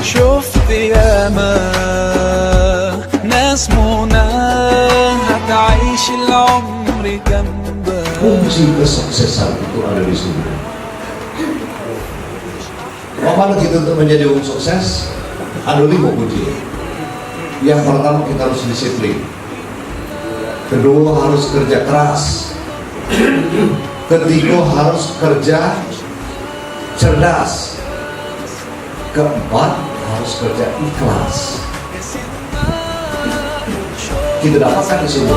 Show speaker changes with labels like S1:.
S1: شفت ياما ناس منى هتعيش العمر جنبك.
S2: Kunci kesuksesan itu ada di sini. Bagaimana kita untuk menjadi orang sukses? Ada 5 kunci. Yang pertama, kita harus disiplin. Kedua, harus kerja keras. Ketiga, harus kerja cerdas. Keempat, harus kerja ikhlas. Kita dapatkan di sini.